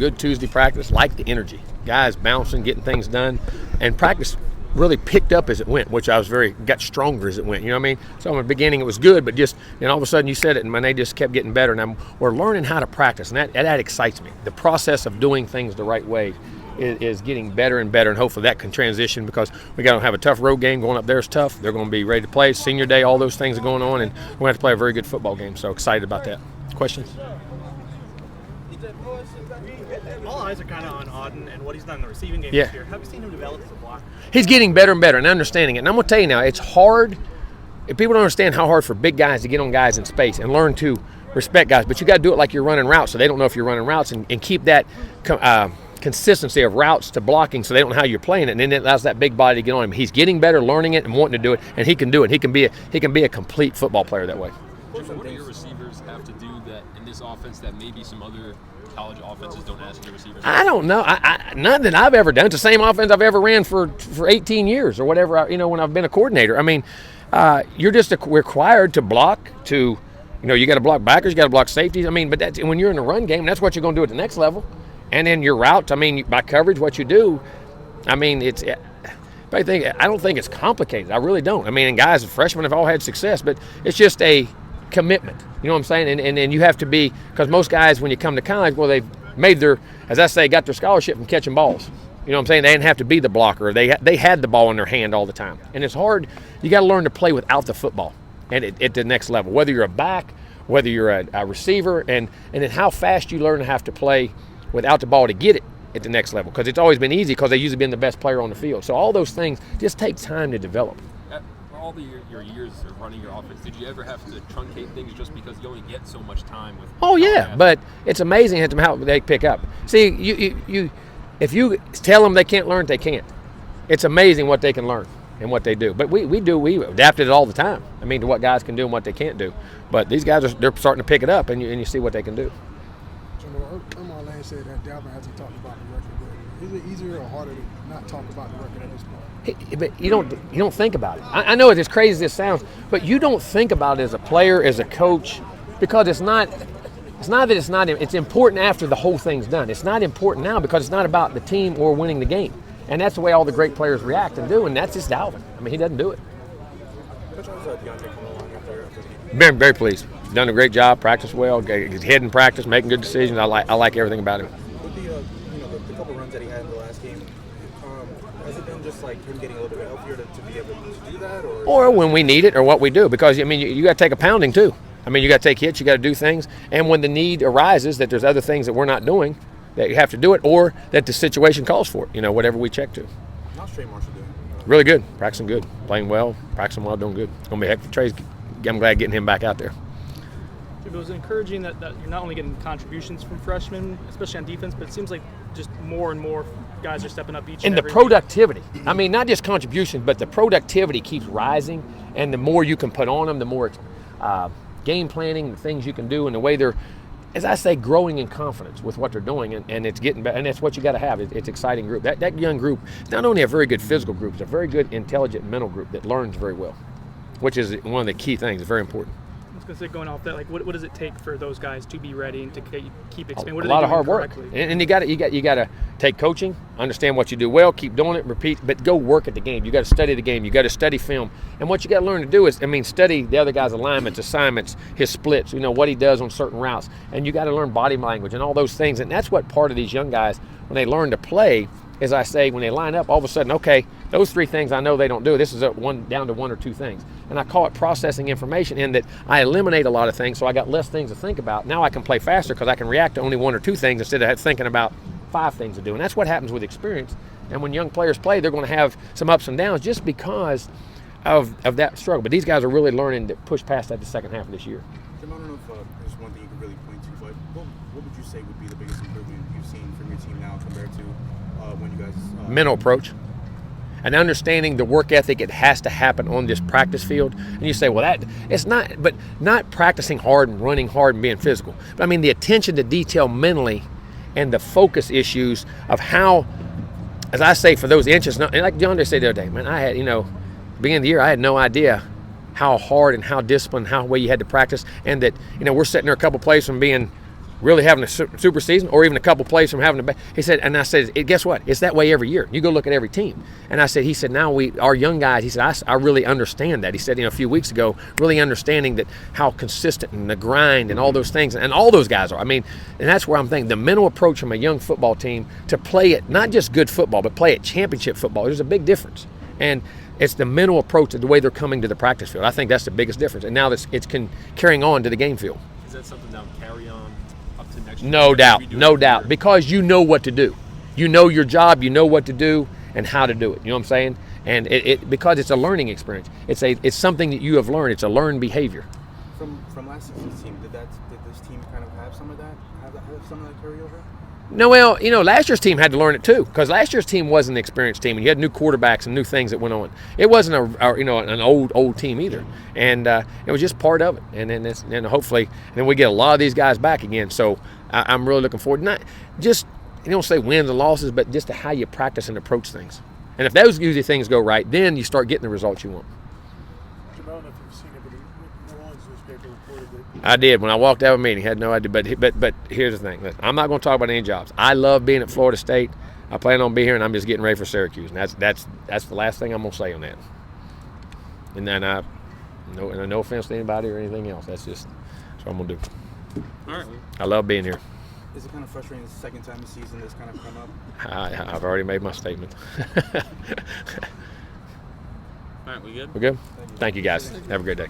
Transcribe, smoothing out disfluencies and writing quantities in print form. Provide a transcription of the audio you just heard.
good Tuesday practice, liked the energy. Guys bouncing, getting things done, and practice really picked up as it went, which I was got stronger as it went, you know what I mean? So in the beginning it was good, but just, all of a sudden you said it, and they just kept getting better, and we're learning how to practice, and that excites me. The process of doing things the right way is getting better and better, and hopefully that can transition, because we got to have a tough road game. Going up there is tough. They're going to be ready to play. Senior day, all those things are going on, and we're going to have to play a very good football game, so excited about that. Questions? All eyes are kind of on Auden and what he's done in the receiving game Yeah. this year. Have you seen him develop as a blocker? He's getting better and better and understanding it. And I'm going to tell you now, it's hard. If people don't understand how hard for big guys to get on guys in space and learn to respect guys, but you got to do it like you're running routes, so they don't know if you're running routes, and keep that consistency of routes to blocking, so they don't know how you're playing it, and then it allows that big body to get on him. He's getting better, learning it, and wanting to do it, and he can do it. He can be a complete football player that way. What do your receivers have to do that in this offense that maybe some other college offenses don't ask their receivers? I don't know. None that I've ever done. It's the same offense I've ever ran for 18 years or whatever, when I've been a coordinator. I mean, you're just required to block, you got to block backers, you got to block safeties. I mean, but when you're in the run game, that's what you're going to do at the next level. And then your routes, by coverage, what you do, I don't think it's complicated. I really don't. And guys, freshmen have all had success, but it's just a commitment. You know what I'm saying? And you have to be, because most guys, when you come to college, well, they've made got their scholarship from catching balls. You know what I'm saying? They didn't have to be the blocker. They had the ball in their hand all the time. And it's hard. You got to learn to play without the football and at the next level, whether you're a back, whether you're a receiver, and then how fast you learn to have to play without the ball to get it at the next level, because it's always been easy because they've usually been the best player on the field. So all those things just take time to develop. For all your years of running your offense, did you ever have to truncate things just because you only get so much time with? Oh yeah, but it's amazing how they pick up. See, you if you tell them they can't learn, they can't. It's amazing what they can learn and what they do. But we adapted it all the time. To what guys can do and what they can't do. But these guys they're starting to pick it up, and you see what they can do. Jimbo, Lane said that Dalvin hasn't talked about the record. Is it easier or harder to not talk about the record at this point? But you don't think about it. I know it's as crazy as this sounds, but you don't think about it as a player, as a coach, because it's not that it's not. It's important after the whole thing's done. It's not important now because it's not about the team or winning the game, and that's the way all the great players react and do. And that's just Dalvin. He doesn't do it. Very, very pleased. He's done a great job. Practiced well. His head in practice, making good decisions. I like everything about him. With the couple runs that he had in the last game, has it been just like him getting a little bit healthier to be able to do that, or when we need it, or what we do? Because you got to take a pounding too. You got to take hits. You got to do things, and when the need arises that there's other things that we're not doing, that you have to do it, or that the situation calls for it. Whatever we check to. How's Trey Marshall doing? Really good. Practicing good. Playing well. Practicing well. Doing good. It's gonna be a heck of a trade. I'm glad getting him back out there. It was encouraging that you're not only getting contributions from freshmen, especially on defense, but it seems like just more and more guys are stepping up each and every the productivity. Week. Not just contributions, but the productivity keeps rising, and the more you can put on them, the more game planning, the things you can do, and the way they're, as I say, growing in confidence with what they're doing, and it's getting better, and that's what you got to have. It's an exciting group. That young group is not only a very good physical group, it's a very good, intelligent mental group that learns very well, which is one of the key things. It's very important. I was going to say, going off that, what does it take for those guys to be ready and to keep expanding? What a lot of hard work, and you got to take coaching, understand what you do well, keep doing it, repeat, but go work at the game. You got to study the game. You got to study film, and what you got to learn to do is, study the other guy's alignments, assignments, his splits. What he does on certain routes, and you got to learn body language and all those things. And that's what part of these young guys, when they learn to play, as I say, when they line up, all of a sudden, okay, those three things I know they don't do. This is down to one or two things. And I call it processing information, in that I eliminate a lot of things, so I got less things to think about. Now I can play faster because I can react to only one or two things instead of thinking about 5 things to do. And that's what happens with experience. And when young players play, they're going to have some ups and downs just because of that struggle. But these guys are really learning to push past that the second half of this year. Jim, I don't know if there's one thing you can really point to, but what would you say would be the biggest improvement you've seen from your team now compared to when you guys mental approach and understanding the work ethic. It has to happen on this practice field. And you say, well, it's not, but not practicing hard and running hard and being physical. But the attention to detail mentally and the focus issues of how, as I say, for those inches, and like DeAndre said the other day, man, I had, beginning of the year, I had no idea how hard and how disciplined, how way you had to practice, and that, we're sitting there a couple plays from being really having a super season, or even a couple plays from having a he said, and I said, guess what? It's that way every year. You go look at every team. And I said, he said, now our young guys, he said, I really understand that. He said, a few weeks ago, really understanding that how consistent and the grind and all those things, and all those guys are. I mean, and that's where I'm thinking the mental approach from a young football team to play it, not just good football, but play it championship football. There's a big difference. And it's the mental approach, the way they're coming to the practice field. I think that's the biggest difference. And now it's carrying on to the game field. Is that something that'll carry on up to next year? No doubt, because you know what to do. You know your job, you know what to do and how to do it. You know what I'm saying? And because it's a learning experience. It's something that you have learned. It's a learned behavior. From last season's team, did this team kind of have some of that? Have some of that carryover? No, well, last year's team had to learn it too, because last year's team was an experienced team, and you had new quarterbacks and new things that went on. It wasn't an old team either, and it was just part of it. And then hopefully, we get a lot of these guys back again. So I'm really looking forward. Not just say wins and losses, but just to how you practice and approach things. And if those usually things go right, then you start getting the results you want. Jim, I don't know if you've seen it, but the New Orleans newspaper reported that. I did when I walked out of a meeting. Had no idea, but here's the thing. Listen, I'm not going to talk about any jobs. I love being at Florida State. I plan on being here, and I'm just getting ready for Syracuse. And that's the last thing I'm going to say on that. And then no offense to anybody or anything else. That's what I'm going to do. All right. I love being here. Is it kind of frustrating the second time this season that's kind of come up? I've already made my statement. All right, we good? We're good? Thank you, guys. Have a great day.